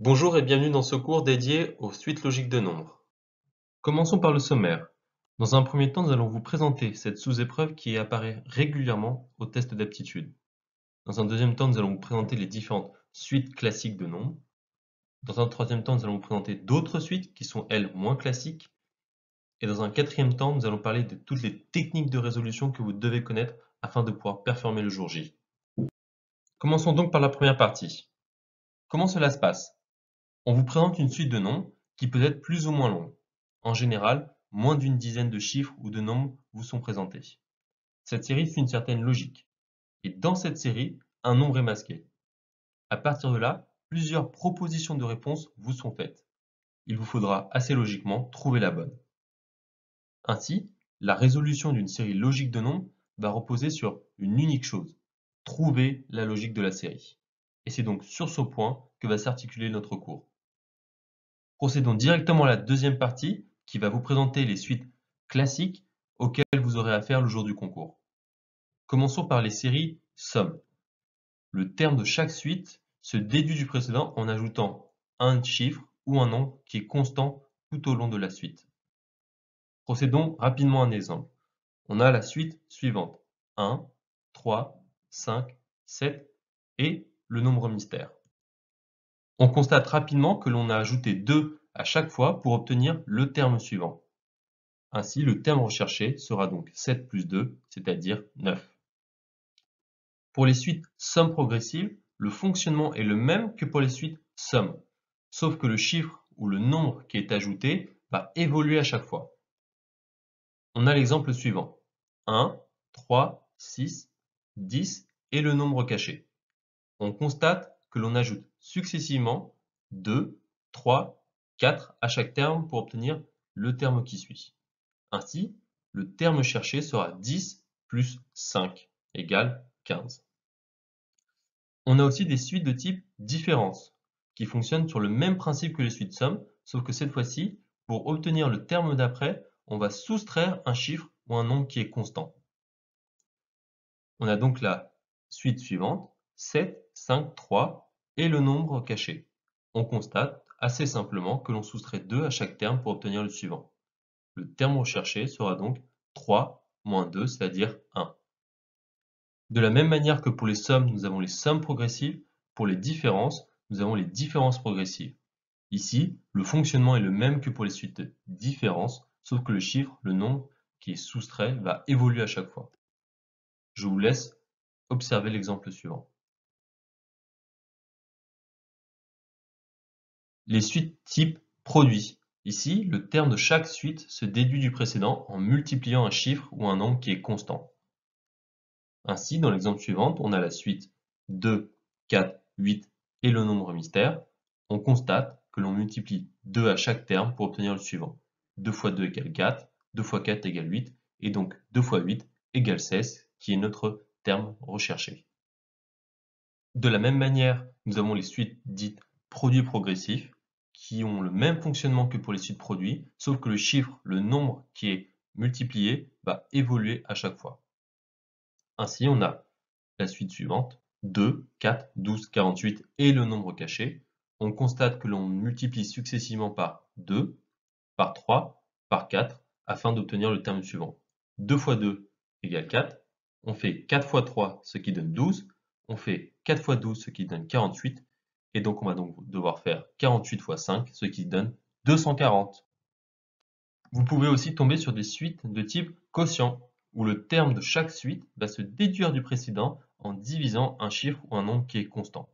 Bonjour et bienvenue dans ce cours dédié aux suites logiques de nombres. Commençons par le sommaire. Dans un premier temps, nous allons vous présenter cette sous-épreuve qui apparaît régulièrement au test d'aptitude. Dans un deuxième temps, nous allons vous présenter les différentes suites classiques de nombres. Dans un troisième temps, nous allons vous présenter d'autres suites qui sont, elles, moins classiques. Et dans un quatrième temps, nous allons parler de toutes les techniques de résolution que vous devez connaître afin de pouvoir performer le jour J. Commençons donc par la première partie. Comment cela se passe? On vous présente une suite de nombres qui peut être plus ou moins longue. En général, moins d'une dizaine de chiffres ou de nombres vous sont présentés. Cette série suit une certaine logique. Et dans cette série, un nombre est masqué. À partir de là, plusieurs propositions de réponse vous sont faites. Il vous faudra assez logiquement trouver la bonne. Ainsi, la résolution d'une série logique de nombres va reposer sur une unique chose: trouver la logique de la série. Et c'est donc sur ce point que va s'articuler notre cours. Procédons directement à la deuxième partie qui va vous présenter les suites classiques auxquelles vous aurez affaire le jour du concours. Commençons par les séries sommes. Le terme de chaque suite se déduit du précédent en ajoutant un chiffre ou un nombre qui est constant tout au long de la suite. Procédons rapidement à un exemple. On a la suite suivante: 1, 3, 5, 7 et le nombre mystère. On constate rapidement que l'on a ajouté 2 à chaque fois pour obtenir le terme suivant. Ainsi, le terme recherché sera donc 7 plus 2, c'est-à-dire 9. Pour les suites sommes progressives, le fonctionnement est le même que pour les suites sommes, sauf que le chiffre ou le nombre qui est ajouté va évoluer à chaque fois. On a l'exemple suivant: 1, 3, 6, 10 et le nombre caché. On constate que l'on ajoute successivement 2, 3, 4 à chaque terme pour obtenir le terme qui suit. Ainsi, le terme cherché sera 10 plus 5 égale 15. On a aussi des suites de type différence qui fonctionnent sur le même principe que les suites sommes, sauf que cette fois-ci, pour obtenir le terme d'après, on va soustraire un chiffre ou un nombre qui est constant. On a donc la suite suivante: 7, 5, 3 et le nombre caché. On constate assez simplement que l'on soustrait 2 à chaque terme pour obtenir le suivant. Le terme recherché sera donc 3 moins 2, c'est-à-dire 1. De la même manière que pour les sommes, nous avons les sommes progressives, pour les différences, nous avons les différences progressives. Ici, le fonctionnement est le même que pour les suites différences, sauf que le chiffre, le nombre qui est soustrait, va évoluer à chaque fois. Je vous laisse observer l'exemple suivant. Les suites type produit. Ici, le terme de chaque suite se déduit du précédent en multipliant un chiffre ou un nombre qui est constant. Ainsi, dans l'exemple suivant, on a la suite 2, 4, 8 et le nombre mystère. On constate que l'on multiplie 2 à chaque terme pour obtenir le suivant. 2 fois 2 égale 4, 2 fois 4 égale 8, et donc 2 fois 8 égale 16, qui est notre terme recherché. De la même manière, nous avons les suites dites produits progressifs, qui ont le même fonctionnement que pour les suites produits, sauf que le chiffre, le nombre qui est multiplié, va évoluer à chaque fois. Ainsi, on a la suite suivante: 2, 4, 12, 48 et le nombre caché. On constate que l'on multiplie successivement par 2, par 3, par 4, afin d'obtenir le terme suivant. 2 fois 2 égale 4. On fait 4 fois 3, ce qui donne 12. On fait 4 fois 12, ce qui donne 48. Et donc, on va donc devoir faire 48 fois 5, ce qui donne 240. Vous pouvez aussi tomber sur des suites de type quotient, où le terme de chaque suite va se déduire du précédent en divisant un chiffre ou un nombre qui est constant.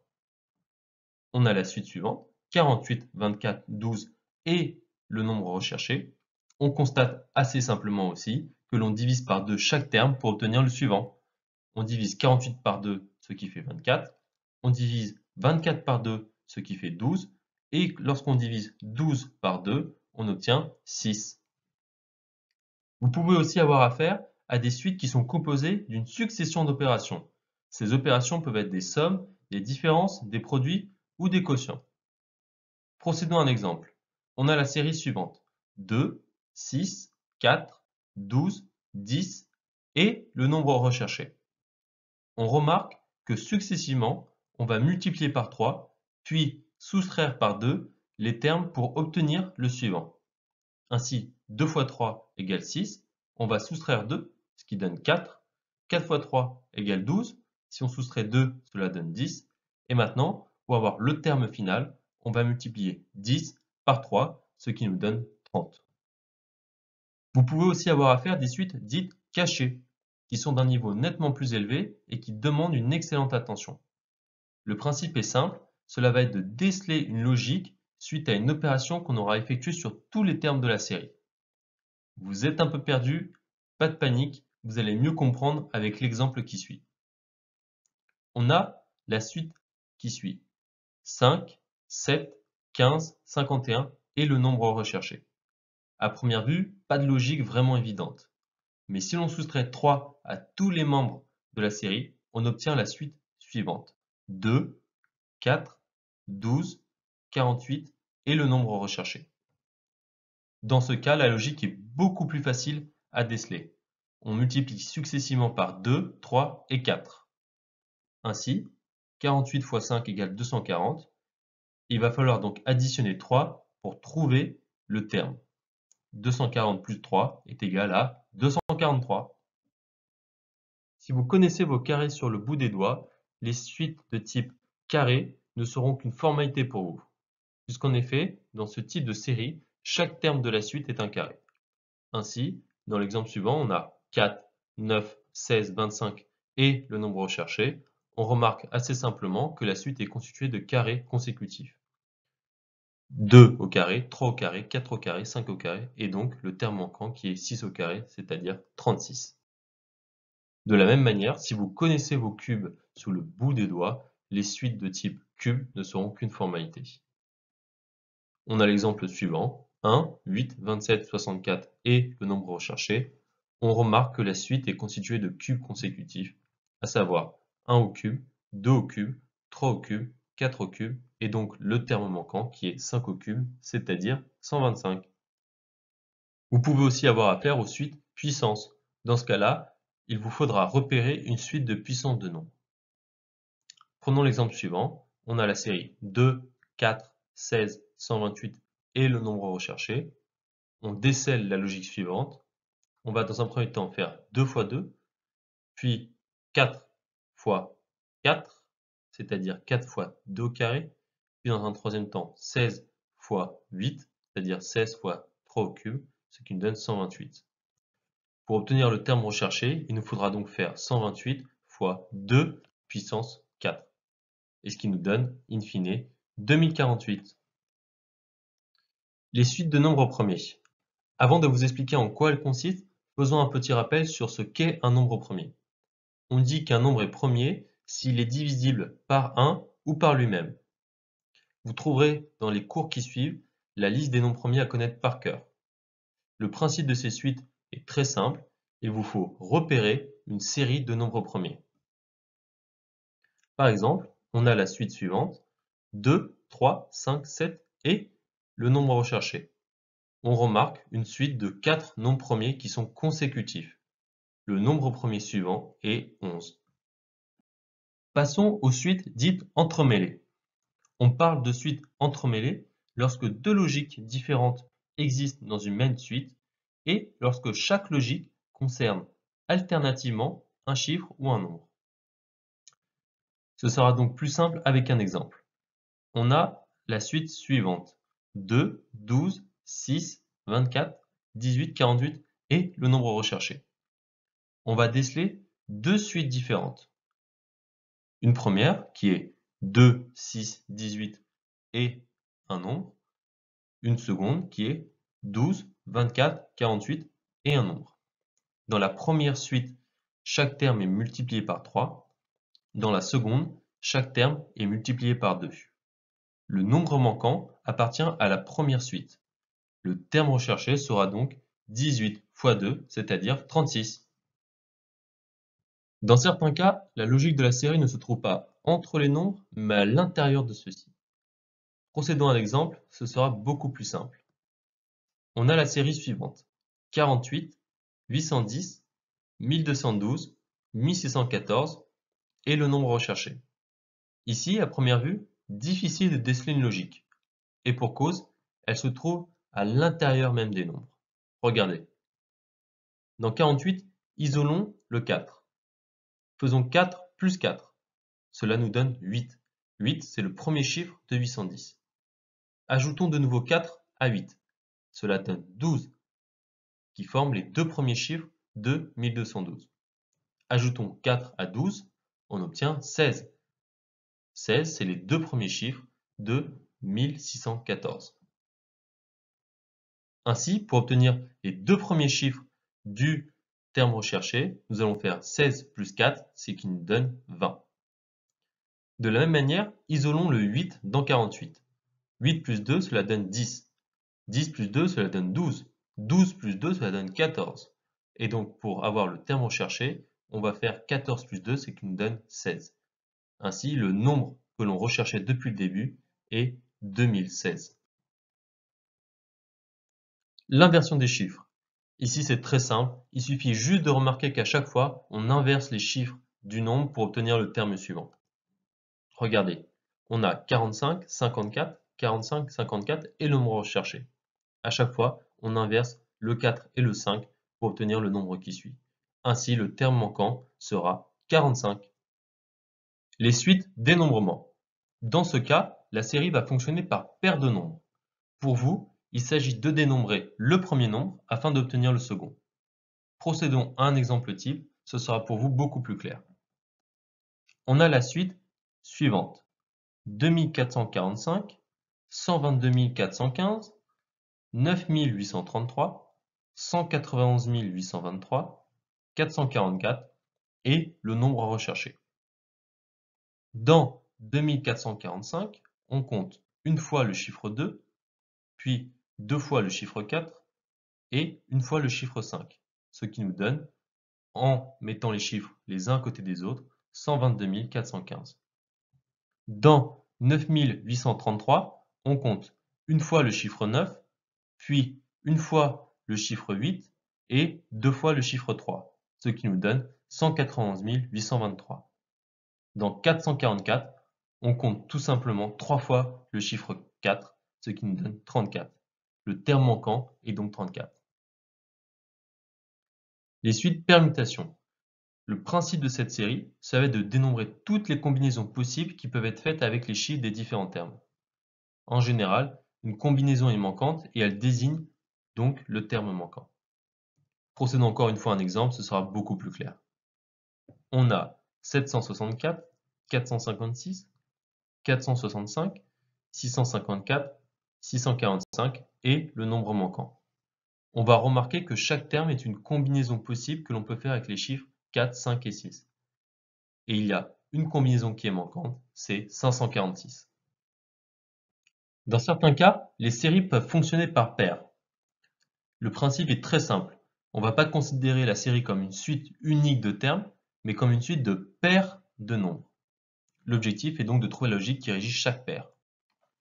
On a la suite suivante: 48, 24, 12 et le nombre recherché. On constate assez simplement aussi que l'on divise par 2 chaque terme pour obtenir le suivant. On divise 48 par 2, ce qui fait 24. On divise 24 par 2, ce qui fait 12. Et lorsqu'on divise 12 par 2, on obtient 6. Vous pouvez aussi avoir affaire à des suites qui sont composées d'une succession d'opérations. Ces opérations peuvent être des sommes, des différences, des produits ou des quotients. Procédons à un exemple. On a la série suivante: 2, 6, 4, 12, 10 et le nombre recherché. On remarque que successivement, on va multiplier par 3, puis soustraire par 2 les termes pour obtenir le suivant. Ainsi, 2 fois 3 égale 6, on va soustraire 2, ce qui donne 4. 4 fois 3 égale 12, si on soustrait 2, cela donne 10. Et maintenant, pour avoir le terme final, on va multiplier 10 par 3, ce qui nous donne 30. Vous pouvez aussi avoir à faire des suites dites cachées, qui sont d'un niveau nettement plus élevé et qui demandent une excellente attention. Le principe est simple, cela va être de déceler une logique suite à une opération qu'on aura effectuée sur tous les termes de la série. Vous êtes un peu perdu, pas de panique, vous allez mieux comprendre avec l'exemple qui suit. On a la suite qui suit 5, 7, 15, 51 et le nombre recherché. À première vue, pas de logique vraiment évidente. Mais si l'on soustrait 3 à tous les membres de la série, on obtient la suite suivante. 2, 4, 12, 48 et le nombre recherché. Dans ce cas, la logique est beaucoup plus facile à déceler. On multiplie successivement par 2, 3 et 4. Ainsi, 48 fois 5 égale 240. Il va falloir donc additionner 3 pour trouver le terme. 240 plus 3 est égal à 243. Si vous connaissez vos carrés sur le bout des doigts, les suites de type carré ne seront qu'une formalité pour vous. Puisqu'en effet, dans ce type de série, chaque terme de la suite est un carré. Ainsi, dans l'exemple suivant, on a 4, 9, 16, 25 et le nombre recherché. On remarque assez simplement que la suite est constituée de carrés consécutifs. 2 au carré, 3 au carré, 4 au carré, 5 au carré, et donc le terme manquant qui est 6 au carré, c'est-à-dire 36. De la même manière, si vous connaissez vos cubes sous le bout des doigts, les suites de type cube ne seront qu'une formalité. On a l'exemple suivant, 1, 8, 27, 64 et le nombre recherché. On remarque que la suite est constituée de cubes consécutifs, à savoir 1 au cube, 2 au cube, 3 au cube, 4 au cube, et donc le terme manquant qui est 5 au cube, c'est-à-dire 125. Vous pouvez aussi avoir affaire aux suites puissance. Dans ce cas-là, il vous faudra repérer une suite de puissance de nombres. Prenons l'exemple suivant, on a la série 2, 4, 16, 128 et le nombre recherché. On décèle la logique suivante. On va dans un premier temps faire 2 fois 2, puis 4 fois 4, c'est-à-dire 4 fois 2 au carré, puis dans un troisième temps 16 fois 8, c'est-à-dire 16 fois 3 au cube, ce qui nous donne 128. Pour obtenir le terme recherché, il nous faudra donc faire 128 fois 2 puissance 4, et ce qui nous donne, in fine, 2048. Les suites de nombres premiers. Avant de vous expliquer en quoi elles consistent, faisons un petit rappel sur ce qu'est un nombre premier. On dit qu'un nombre est premier s'il est divisible par 1 ou par lui-même. Vous trouverez dans les cours qui suivent la liste des nombres premiers à connaître par cœur. Le principe de ces suites est très simple, il vous faut repérer une série de nombres premiers. Par exemple, on a la suite suivante, 2, 3, 5, 7 et le nombre recherché. On remarque une suite de 4 nombres premiers qui sont consécutifs. Le nombre premier suivant est 11. Passons aux suites dites entremêlées. On parle de suites entremêlées lorsque deux logiques différentes existent dans une même suite et lorsque chaque logique concerne alternativement un chiffre ou un nombre. Ce sera donc plus simple avec un exemple. On a la suite suivante, 2, 12, 6, 24, 18, 48 et le nombre recherché. On va déceler deux suites différentes. Une première qui est 2, 6, 18 et un nombre. Une seconde qui est 12, 24, 48 et un nombre. Dans la première suite, chaque terme est multiplié par 3. Dans la seconde, chaque terme est multiplié par 2. Le nombre manquant appartient à la première suite. Le terme recherché sera donc 18 fois 2, c'est-à-dire 36. Dans certains cas, la logique de la série ne se trouve pas entre les nombres, mais à l'intérieur de ceux-ci. Procédons à l'exemple, ce sera beaucoup plus simple. On a la série suivante, 48, 810, 1212, 1614 et le nombre recherché. Ici, à première vue, difficile de déceler une logique. Et pour cause, elle se trouve à l'intérieur même des nombres. Regardez. Dans 48, isolons le 4. Faisons 4 plus 4. Cela nous donne 8. 8, c'est le premier chiffre de 810. Ajoutons de nouveau 4 à 8. Cela donne 12, qui forment les deux premiers chiffres de 1212. Ajoutons 4 à 12, on obtient 16. 16, c'est les deux premiers chiffres de 1614. Ainsi, pour obtenir les deux premiers chiffres du terme recherché, nous allons faire 16 plus 4, ce qui nous donne 20. De la même manière, isolons le 8 dans 48. 8 plus 2, cela donne 10. 10 plus 2, cela donne 12. 12 plus 2, cela donne 14. Et donc, pour avoir le terme recherché, on va faire 14 plus 2, ce qui nous donne 16. Ainsi, le nombre que l'on recherchait depuis le début est 2016. L'inversion des chiffres. Ici, c'est très simple. Il suffit juste de remarquer qu'à chaque fois, on inverse les chiffres du nombre pour obtenir le terme suivant. Regardez, on a 45, 54, 45, 54 et le nombre recherché. À chaque fois, on inverse le 4 et le 5 pour obtenir le nombre qui suit. Ainsi, le terme manquant sera 45. Les suites dénombrement. Dans ce cas, la série va fonctionner par paire de nombres. Pour vous, il s'agit de dénombrer le premier nombre afin d'obtenir le second. Procédons à un exemple type, ce sera pour vous beaucoup plus clair. On a la suite suivante. 2445, 122 415, 9833, 191 823, 444 et le nombre à rechercher. Dans 2445, on compte une fois le chiffre 2, puis deux fois le chiffre 4 et une fois le chiffre 5, ce qui nous donne, en mettant les chiffres les uns à côté des autres, 122 415. Dans 9833, on compte une fois le chiffre 9, puis une fois le chiffre 8 et deux fois le chiffre 3, ce qui nous donne 191 823. Dans 444, on compte tout simplement trois fois le chiffre 4, ce qui nous donne 34. Le terme manquant est donc 34. Les suites permutations. Le principe de cette série, ça va être de dénombrer toutes les combinaisons possibles qui peuvent être faites avec les chiffres des différents termes. En général, une combinaison est manquante et elle désigne donc le terme manquant. Procédons encore une fois à un exemple, ce sera beaucoup plus clair. On a 764, 456, 465, 654, 645 et le nombre manquant. On va remarquer que chaque terme est une combinaison possible que l'on peut faire avec les chiffres 4, 5 et 6. Et il y a une combinaison qui est manquante, c'est 546. Dans certains cas, les séries peuvent fonctionner par paires. Le principe est très simple. On ne va pas considérer la série comme une suite unique de termes, mais comme une suite de paires de nombres. L'objectif est donc de trouver la logique qui régit chaque paire.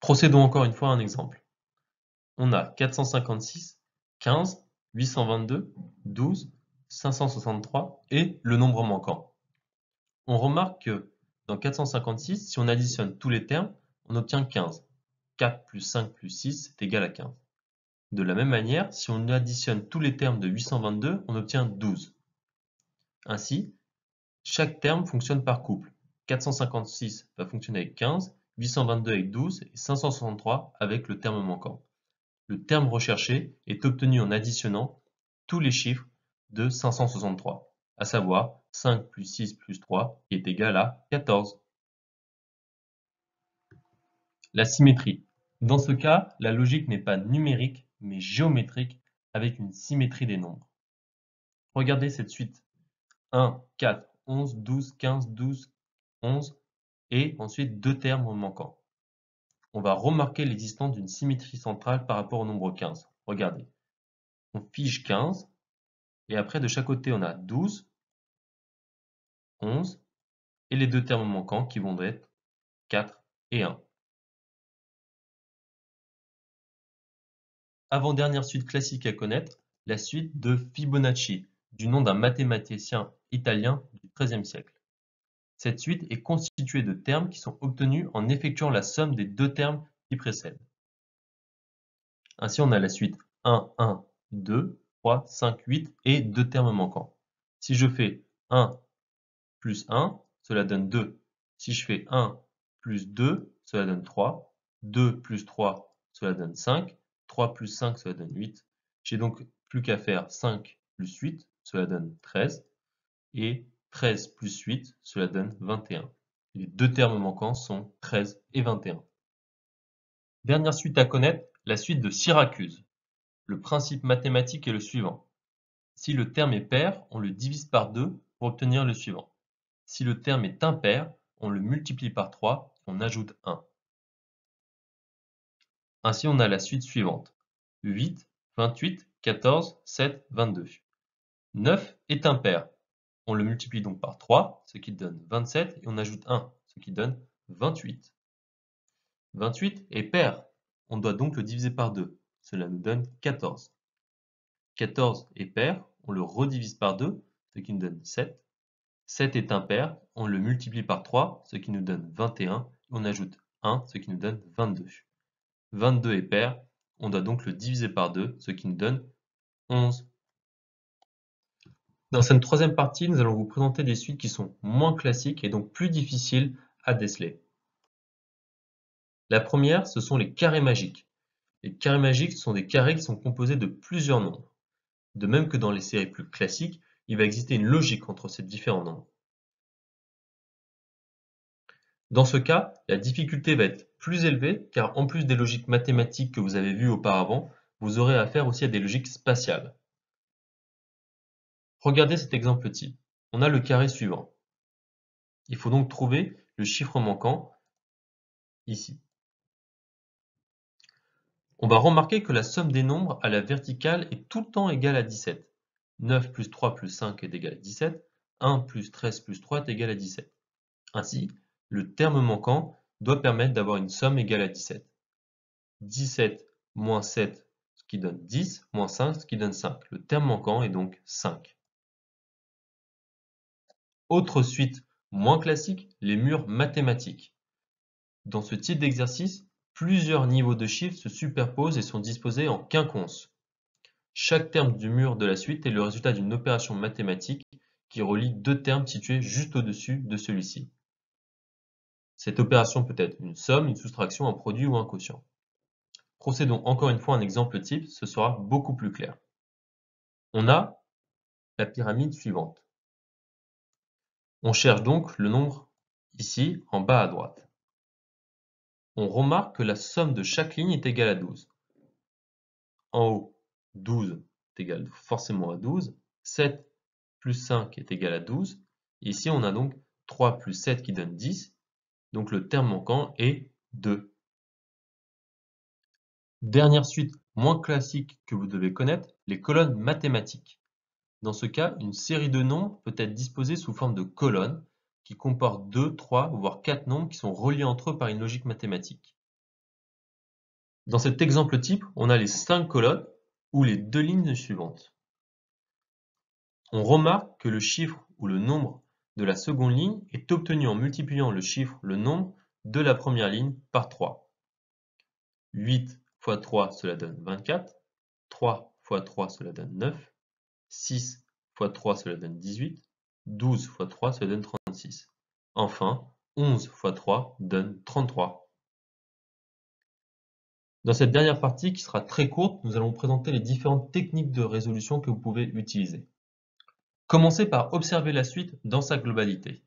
Procédons encore une fois à un exemple. On a 456, 15, 822, 12, 563 et le nombre manquant. On remarque que dans 456, si on additionne tous les termes, on obtient 15. 4 plus 5 plus 6 est égal à 15. De la même manière, si on additionne tous les termes de 822, on obtient 12. Ainsi, chaque terme fonctionne par couple. 456 va fonctionner avec 15, 822 avec 12 et 563 avec le terme manquant. Le terme recherché est obtenu en additionnant tous les chiffres de 563, à savoir 5 plus 6 plus 3 qui est égal à 14. La symétrie. Dans ce cas, la logique n'est pas numérique mais géométrique avec une symétrie des nombres. Regardez cette suite. 1, 4, 11, 12, 15, 12, 11 et ensuite deux termes manquants. On va remarquer l'existence d'une symétrie centrale par rapport au nombre 15. Regardez. On fige 15 et après de chaque côté on a 12, 11 et les deux termes manquants qui vont être 4 et 1. Avant-dernière suite classique à connaître, la suite de Fibonacci, du nom d'un mathématicien italien du XIIIe siècle. Cette suite est constituée de termes qui sont obtenus en effectuant la somme des deux termes qui précèdent. Ainsi, on a la suite 1, 1, 2, 3, 5, 8 et deux termes manquants. Si je fais 1 plus 1, cela donne 2. Si je fais 1 plus 2, cela donne 3. 2 plus 3, cela donne 5. 3 plus 5, cela donne 8. J'ai donc plus qu'à faire 5 plus 8, cela donne 13. Et 13 plus 8, cela donne 21. Les deux termes manquants sont 13 et 21. Dernière suite à connaître, la suite de Syracuse. Le principe mathématique est le suivant. Si le terme est pair, on le divise par 2 pour obtenir le suivant. Si le terme est impair, on le multiplie par 3 et on ajoute 1. Ainsi, on a la suite suivante. 8, 28, 14, 7, 22. 9 est impair. On le multiplie donc par 3, ce qui donne 27, et on ajoute 1, ce qui donne 28. 28 est pair. On doit donc le diviser par 2. Cela nous donne 14. 14 est pair. On le redivise par 2, ce qui nous donne 7. 7 est impair. On le multiplie par 3, ce qui nous donne 21. On ajoute 1, ce qui nous donne 22. 22 est pair. On doit donc le diviser par 2, ce qui nous donne 11. Dans cette troisième partie, nous allons vous présenter des suites qui sont moins classiques et donc plus difficiles à déceler. La première, ce sont les carrés magiques. Les carrés magiques sont des carrés qui sont composés de plusieurs nombres. De même que dans les séries plus classiques, il va exister une logique entre ces différents nombres. Dans ce cas, la difficulté va être plus élevée car en plus des logiques mathématiques que vous avez vues auparavant, vous aurez affaire aussi à des logiques spatiales. Regardez cet exemple type. On a le carré suivant. Il faut donc trouver le chiffre manquant ici. On va remarquer que la somme des nombres à la verticale est tout le temps égale à 17. 9 plus 3 plus 5 est égal à 17. 1 plus 13 plus 3 est égal à 17. Ainsi, le terme manquant doit permettre d'avoir une somme égale à 17. 17 moins 7, ce qui donne 10, moins 5, ce qui donne 5. Le terme manquant est donc 5. Autre suite moins classique, les murs mathématiques. Dans ce type d'exercice, plusieurs niveaux de chiffres se superposent et sont disposés en quinconce. Chaque terme du mur de la suite est le résultat d'une opération mathématique qui relie deux termes situés juste au-dessus de celui-ci. Cette opération peut être une somme, une soustraction, un produit ou un quotient. Procédons encore une fois à un exemple type, ce sera beaucoup plus clair. On a la pyramide suivante. On cherche donc le nombre ici, en bas à droite. On remarque que la somme de chaque ligne est égale à 12. En haut, 12 est égal forcément à 12. 7 plus 5 est égal à 12. Ici, on a donc 3 plus 7 qui donne 10. Donc le terme manquant est 2. Dernière suite moins classique que vous devez connaître, les colonnes mathématiques. Dans ce cas, une série de nombres peut être disposée sous forme de colonnes qui comportent 2, 3, voire 4 nombres qui sont reliés entre eux par une logique mathématique. Dans cet exemple type, on a les 5 colonnes ou les deux lignes suivantes. On remarque que le chiffre ou le nombre de la seconde ligne est obtenu en multipliant le chiffre, le nombre de la première ligne par 3. 8 fois 3, cela donne 24. 3 fois 3, cela donne 9. 6 fois 3, cela donne 18. 12 fois 3, cela donne 36. Enfin, 11 fois 3 donne 33. Dans cette dernière partie, qui sera très courte, nous allons présenter les différentes techniques de résolution que vous pouvez utiliser. Commencez par observer la suite dans sa globalité.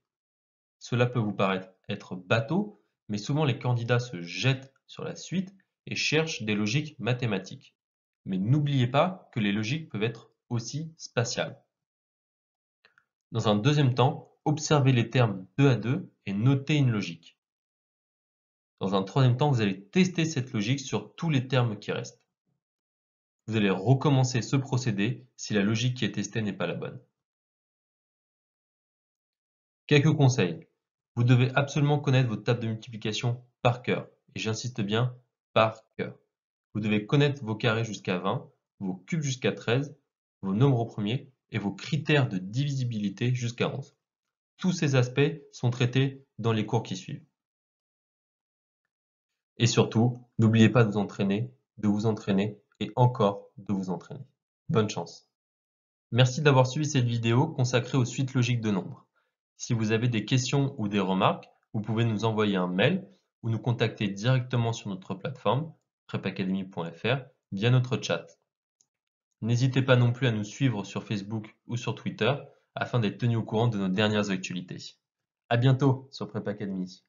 Cela peut vous paraître être bateau, mais souvent les candidats se jettent sur la suite et cherchent des logiques mathématiques. Mais n'oubliez pas que les logiques peuvent être aussi spatiales. Dans un deuxième temps, observez les termes 2 à 2 et notez une logique. Dans un troisième temps, vous allez tester cette logique sur tous les termes qui restent. Vous allez recommencer ce procédé si la logique qui est testée n'est pas la bonne. Quelques conseils. Vous devez absolument connaître votre table de multiplication par cœur. Et j'insiste bien, par cœur. Vous devez connaître vos carrés jusqu'à 20, vos cubes jusqu'à 13, vos nombres au premier et vos critères de divisibilité jusqu'à 11. Tous ces aspects sont traités dans les cours qui suivent. Et surtout, n'oubliez pas de vous entraîner et encore de vous entraîner. Bonne chance! Merci d'avoir suivi cette vidéo consacrée aux suites logiques de nombres. Si vous avez des questions ou des remarques, vous pouvez nous envoyer un mail ou nous contacter directement sur notre plateforme prepacademy.fr via notre chat. N'hésitez pas non plus à nous suivre sur Facebook ou sur Twitter afin d'être tenu au courant de nos dernières actualités. À bientôt sur Prep Academy.